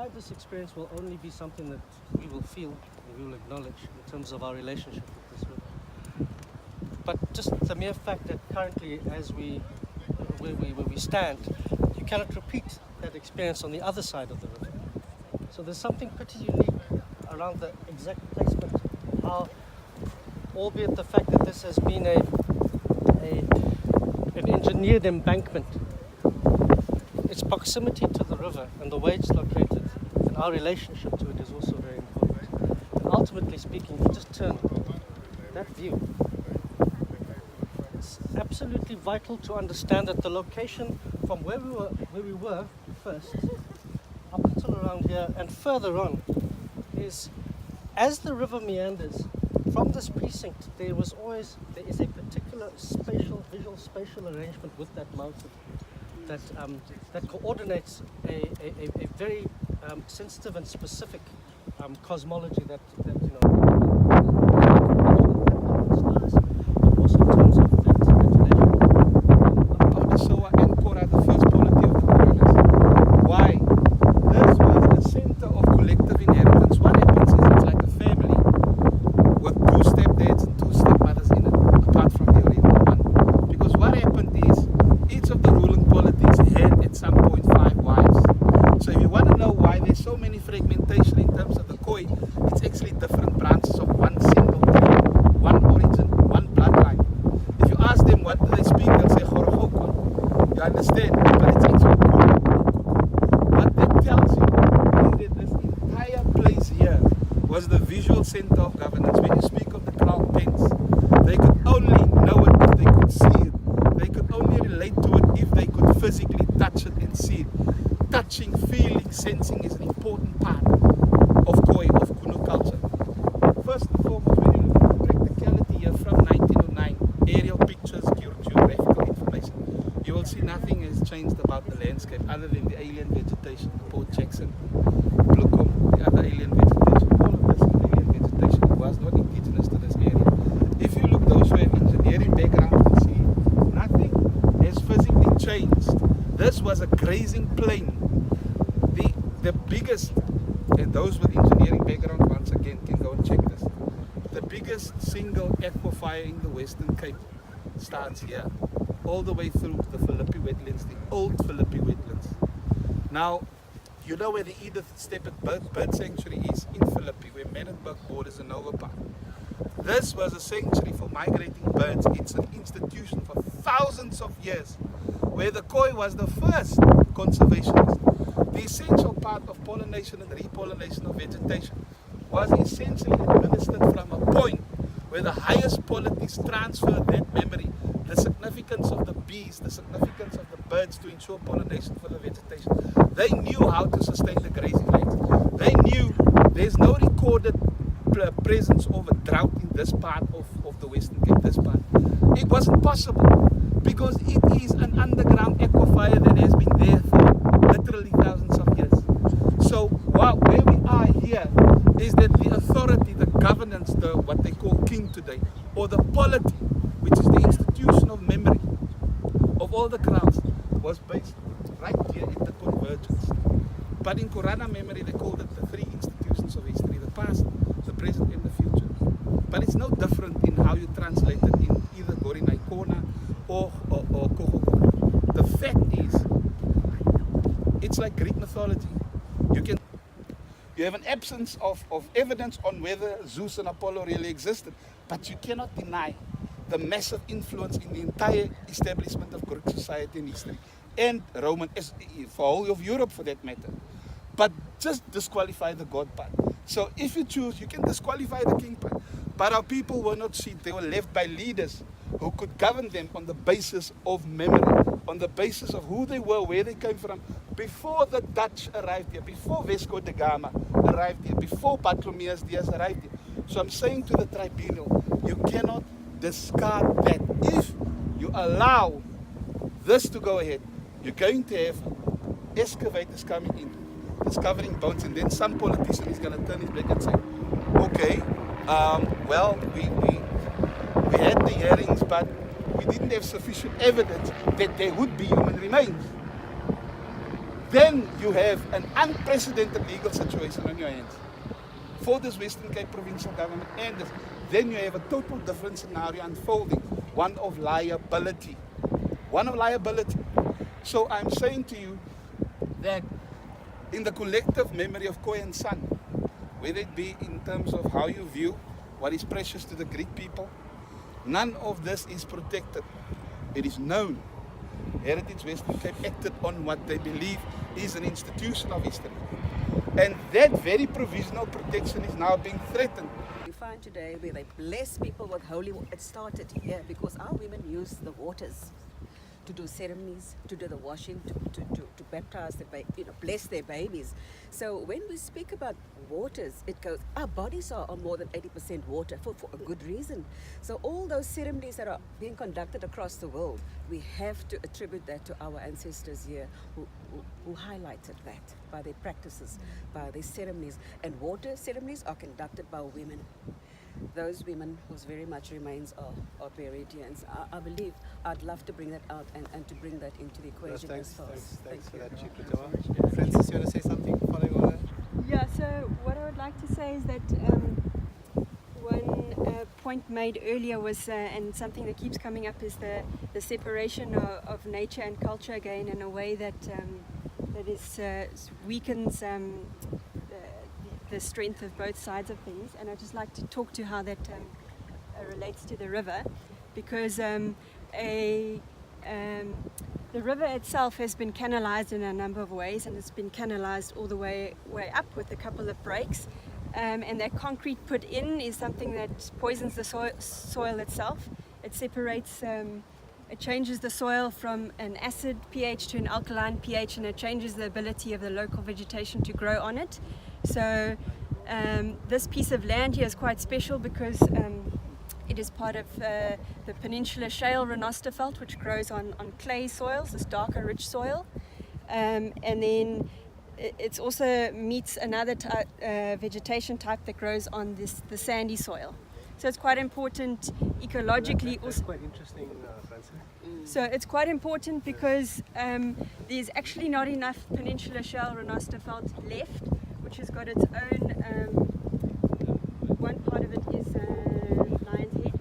why this experience will only be something that we will feel and we will acknowledge in terms of our relationship with this river. But just the mere fact that currently, as where we stand, you cannot repeat that experience on the other side of the river. So there's something pretty unique around the exact placement, how, albeit the fact that this has been an engineered embankment, its proximity to the river and the way it's located and our relationship to it is also very important. And ultimately speaking, if you just turn that view, it's absolutely vital to understand that the location from where we were first, up until around here and further on, is as the river meanders from this precinct, there is a particular visual spatial arrangement with that mountain that coordinates a very sensitive and specific cosmology that center of governance. When you speak of the Crown Pens, they could only know it if they could see it. They could only relate to it if they could physically touch it and see it. Touching, feeling, sensing is an important part of Khoi, of Kunu culture. First and foremost, when you look at the practicality here from 1909, aerial pictures, geographical information, you will see nothing has changed about the landscape other than the alien vegetation, Port Jackson, Bloekom, the other alien vegetation. Was not indigenous to this area. If you look, those who have engineering background can see nothing has physically changed. This was a grazing plain. The biggest, and those with engineering background once again can go and check this. The biggest single aquifer in the Western Cape starts here, all the way through the Philippi wetlands, the old Philippi wetlands. Now, you know where the Edith Steppert Bird Sanctuary is in Philippi, where Menenberg borders the Nova Park. This was a sanctuary for migrating birds. It's an institution for thousands of years, where the Khoi was the first conservationist. The essential part of pollination and repollination of vegetation was essentially administered from a point where the highest qualities transferred that memory, the significance of the bees, the significance of the birds to ensure pollination for the vegetation. They knew how to sustain the grazing lands. They knew there's no recorded presence of a drought in this part of the Western Cape, this part. It wasn't possible because it is an underground aquifer that has been there for literally thousands of years. So where we are here is that the authority, the governance, what they call king today, or the polity, which is the institution of memory of all the crowns, was based right here in the convergence. But in Korana memory, they called it the three institutions of history: the past, the present, and the future. But it's no different in how you translate it in either Gorinai Kona or Kohoko. The fact is, it's like Greek mythology. You have an absence of evidence on whether Zeus and Apollo really existed, but you cannot deny the massive influence in the entire establishment of Greek society and history, and Roman, for all of Europe for that matter. But just disqualify the God part. So if you choose, you can disqualify the king part. But our people were not cheated. They were left by leaders who could govern them on the basis of memory, on the basis of who they were, where they came from, before the Dutch arrived here, before Vasco da Gama arrived here, before Bartholomeus Diaz arrived here. So I'm saying to the tribunal, you cannot discard that. If you allow this to go ahead, you're going to have excavators coming in, discovering bones, and then some politician is going to turn his back and say, okay, well, we had the hearings, but we didn't have sufficient evidence that there would be human remains. then you have an unprecedented legal situation on your hands for this Western Cape provincial government, and then you have a total different scenario unfolding, one of liability. One of liability. So I'm saying to you that in the collective memory of Khoi and Son, whether it be in terms of how you view what is precious to the Greek people, none of this is protected. It is known. Heritage Western Cape acted on what they believe is an institution of history. And that very provisional protection is now being threatened. You find today where they bless people with holy water. It started here because our women use the waters to do ceremonies, to do the washing, to baptize, bless their babies. So when we speak about waters, it goes, our bodies are more than 80% water for a good reason. So all those ceremonies that are being conducted across the world, we have to attribute that to our ancestors here who highlighted that by their practices, by their ceremonies. And water ceremonies are conducted by women. Those women whose very much remains are buried here. And so I believe I'd love to bring that out and to bring that into the equation as well. Thanks for that, Chikutawa. Francis, you want to say something following on that? Yeah, so what I would like to say is that one point made earlier was, and something that keeps coming up, is the separation of nature and culture again in a way that weakens the strength of both sides of things. And I'd just like to talk to how that relates to the river, because the river itself has been canalized in a number of ways, and it's been canalized all the way up with a couple of breaks. And that concrete put in is something that poisons the soil itself. It separates, it changes the soil from an acid pH to an alkaline pH, and it changes the ability of the local vegetation to grow on it. So this piece of land here is quite special because it is part of the Peninsular Shale Renosterveld, which grows on clay soils, this darker, rich soil. And then it also meets another vegetation type that grows on the sandy soil. So it's quite important ecologically. That's quite interesting, Francis. So it's quite important because there's actually not enough Peninsular Shale Renosterveld left, which has got its own, one part of it is Lion's Head,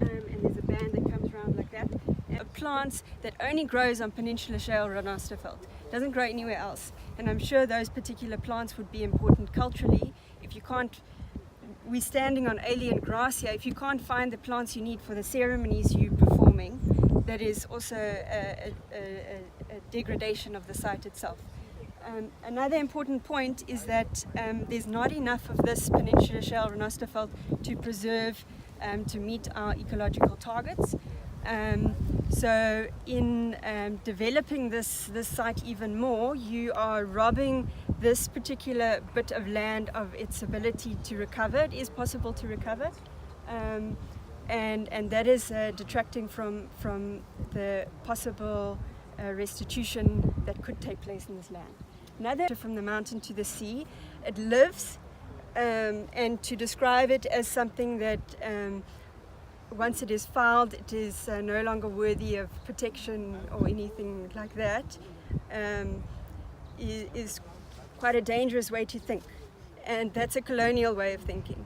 and there's a band that comes around like that. Plants that only grows on Peninsular Shale Renosterveld, doesn't grow anywhere else. And I'm sure those particular plants would be important culturally. If you can't, we're standing on alien grass here, if you can't find the plants you need for the ceremonies you're performing, that is also a degradation of the site itself. Another important point is that there's not enough of this Peninsular Shale Renosterveld to preserve to meet our ecological targets. So in developing this site even more, you are robbing this particular bit of land of its ability to recover. It is possible to recover, and that is detracting from the possible restitution that could take place in this land. Another, from the mountain to the sea, it lives, and to describe it as something that once it is fouled, it is no longer worthy of protection or anything like that, is quite a dangerous way to think. And that's a colonial way of thinking.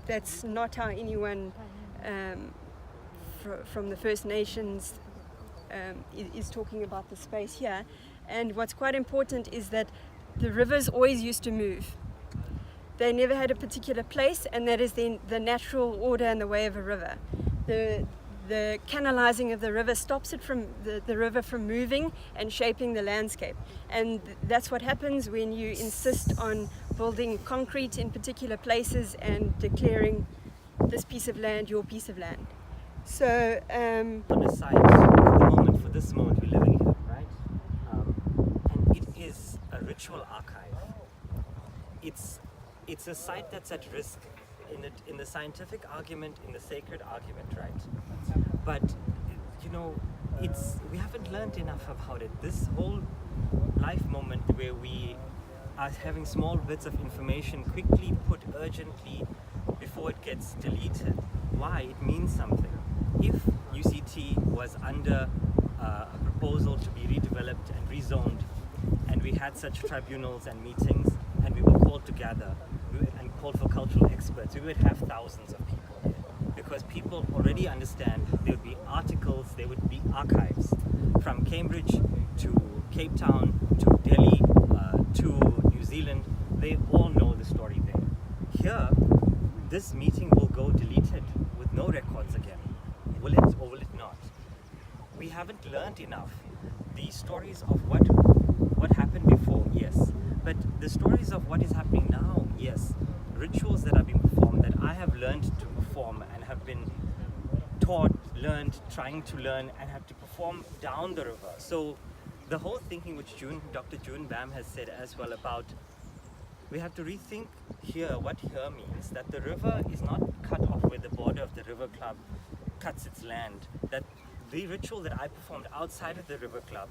That's not how anyone from the First Nations is talking about the space here. And what's quite important is that the rivers always used to move. They never had a particular place, and that is the natural order and the way of a river. The canalizing of the river stops it from the river from moving and shaping the landscape. And that's what happens when you insist on building concrete in particular places and declaring this piece of land your piece of land. So on a site at the moment, for this moment we're living here, right? And it is a ritual archive. It's a site that's at risk in the scientific argument, in the sacred argument, right? But we haven't learned enough about it. This whole life moment where we are having small bits of information quickly put urgently before it gets deleted. Why? It means something. If UCT was under a proposal to be redeveloped and rezoned, and we had such tribunals and meetings, and we were called together and called for cultural experts, we would have thousands of people there. Because people already understand, there would be articles, there would be archives from Cambridge to Cape Town to Delhi to New Zealand. They all know the story there. Here, this meeting will go deleted with no records again. Will it or will it not? We haven't learned enough. The stories of what happened before, yes. But the stories of what is happening now, yes. Rituals that are being performed that I have learned to perform and have been taught, learned, trying to learn, and have to perform down the river. So the whole thinking which Dr. June Bam has said as well about, we have to rethink here what here means, that the river is not cut off where the border of the river club cuts its land, that the ritual that I performed outside of the river club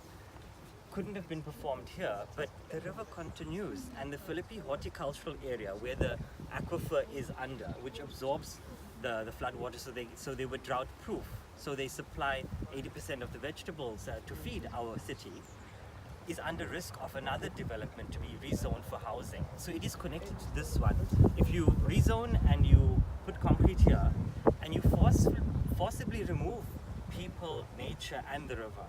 couldn't have been performed here, but the river continues, and the Philippi horticultural area where the aquifer is under, which absorbs the flood water, so they were drought proof, so they supply 80% of the vegetables to feed our city, is under risk of another development to be rezoned for housing. So it is connected to this one. If you rezone and you put concrete here and you forcibly remove people, nature and the river,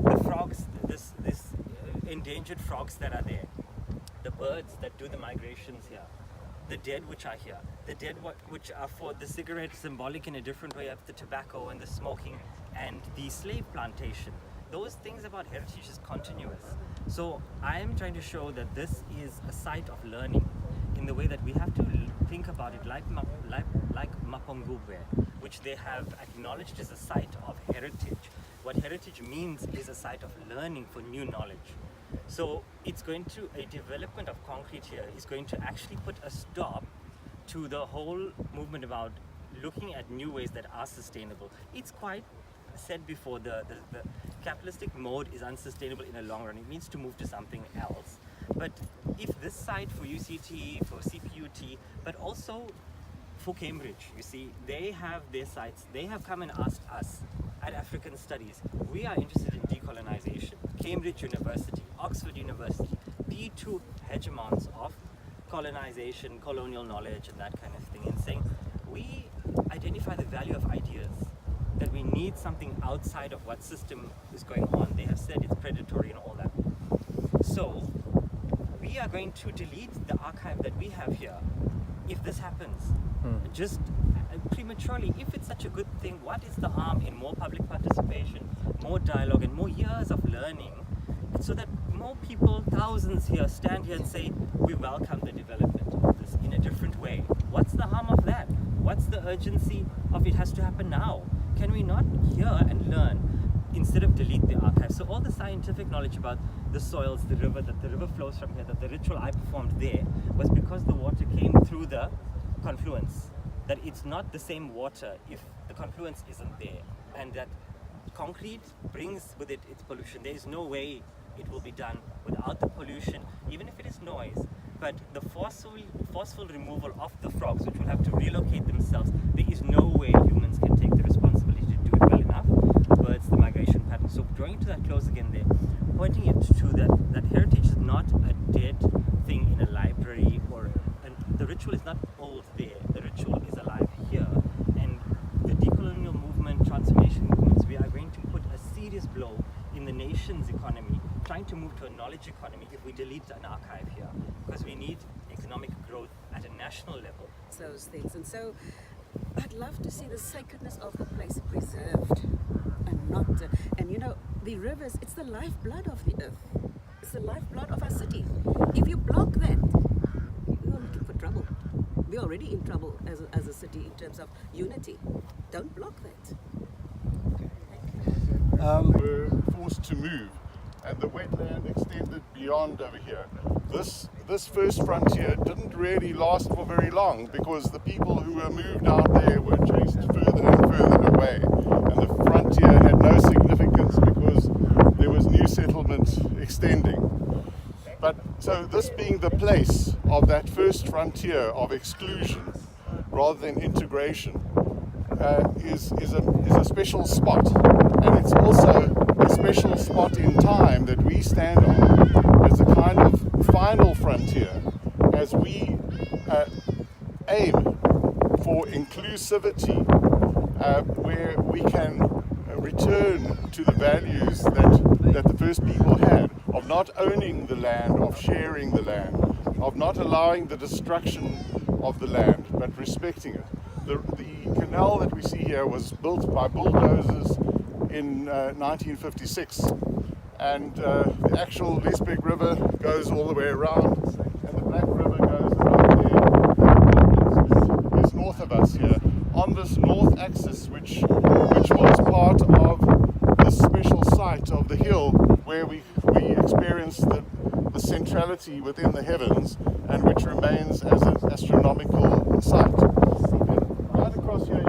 the frogs, this endangered frogs that are there, the birds that do the migrations here, the dead which are here, the dead which are for the cigarette, symbolic in a different way of the tobacco and the smoking and the slave plantation. Those things about heritage is continuous. So I am trying to show that this is a site of learning in the way that we have to think about it like Mapungubwe, which they have acknowledged as a site of heritage. What heritage means is a site of learning for new knowledge. So it's going to, a development of concrete here is going to actually put a stop to the whole movement about looking at new ways that are sustainable. It's quite said before, the capitalistic mode is unsustainable in the long run. It needs to move to something else. But if this site for UCT, for CPUT, but also for Cambridge, you see, they have their sites. They have come and asked us at African Studies, we are interested in decolonization. Cambridge University, Oxford University, the two hegemons of colonization, colonial knowledge and that kind of thing, and saying, we identify the value of ideas, that we need something outside of what system is going on. They have said it's predatory and all that. So we are going to delete the archive that we have here if this happens. Just prematurely, if it's such a good thing, what is the harm in more public participation, more dialogue and more years of learning, so that more people, thousands here, stand here and say, we welcome the development of this in a different way. What's the harm of that? What's the urgency of it has to happen now? Can we not hear and learn instead of delete the archive? So all the scientific knowledge about the soils, the river, that the river flows from here, that the ritual I performed there was because the water came through the confluence, that it's not the same water if the confluence isn't there, and that concrete brings with it its pollution. There is no way it will be done without the pollution, even if it is noise. But the forceful removal of the frogs, which will have to relocate themselves, there is no way humans can take the responsibility to do it well enough. The birds, the migration pattern. So drawing to that close again there, pointing it to that heritage is not a dead thing in a library, the ritual is not old there, the ritual is alive here. And the decolonial movement, transformation movements, we are going to put a serious blow in the nation's economy, trying to move to a knowledge economy if we delete an archive here, because we need economic growth at a national level. Those things. And so I'd love to see the sacredness of the place preserved and not, and you know, the rivers, it's the lifeblood of the earth. It's the lifeblood of our city. If you block that, you're looking for trouble. We're already in trouble as a city in terms of unity. Don't block that. Were forced to move, and the wetland extended beyond over here. This first frontier didn't really last for very long because the people who were moved out there were chased further and further away, and the frontier had no significance because there was new settlement extending. But so this being the place of that first frontier of exclusion rather than integration is a special spot, and it's also a special spot in time that we stand on as a kind of final frontier as we aim for inclusivity, where we can return to the values that the first people had, of not owning the land, of sharing the land, of not allowing the destruction of the land, but respecting it. The canal that we see here was built by bulldozers in 1956, and the actual Lesbeek River goes all the way around, and the Black River goes around there. Is north of us here, on this north axis, which was part of this special site of the hill where we experienced the centrality within the heavens, and which remains as an astronomical site. And right across here